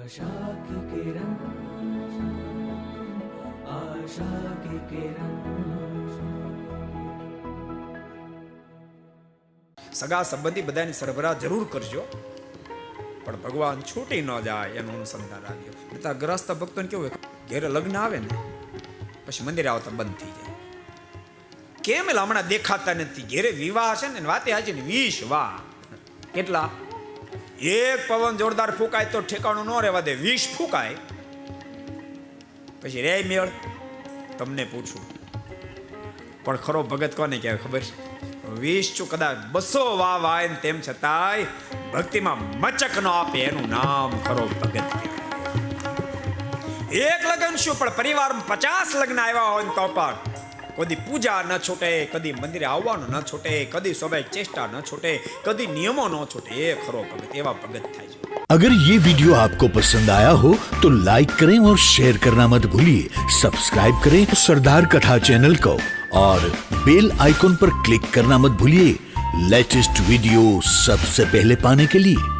आशा की किरण आशा की किरण સગા સંબંધી બધાની સરભરા જરૂર કરજો, પણ ભગવાન છૂટી ન જાય એનું અનુસંધાન રાખજો. બધા ગ્રસ્ત ભક્તોને કેવું હોય, ઘેરે લગ્ન આવે ને પછી મંદિરે આવતા બંધ થઈ જાય. કેમ એટલે હમણાં દેખાતા નથી? ઘેરે વિવાહ છે ને વાતે હાજી ને 20 વાહ. કેટલા? એક પવન જોરદાર ફૂંકાય તો ઠેકાણું ન રહેવા દે, 20 ફૂંકાય પછી રે મેળ. તમને પૂછું, પણ ખરો ભગત કોને કહેવાય ખબર છે? 20 ચું કદાચ 200 વાહ વાય ને તેમ છતાંય ભક્તિમાં મચક ન આપે એનું નામ ખરો ભગત કહેવાય. એક લગ્ન શું પણ પરિવારમાં 50 લગ્ન આવ્યા હોય ને તો પણ કદી પૂજા ન છૂટે, કદી મંદિરે આવવાનું ન છૂટે, કદી સ્વાભાવિક ચેષ્ટા ન છૂટે, કદી નિયમો ન છૂટે. એ ખરો ભગત, એવા ભગત થાય છે. अगर ये वीडियो आपको पसंद आया हो तो लाइक करें और शेयर करना मत भूलिए. सब्सक्राइब करें सरदार कथा चैनल को और बेल आइकॉन पर क्लिक करना मत भूलिए लेटेस्ट वीडियो सबसे पहले पाने के लिए.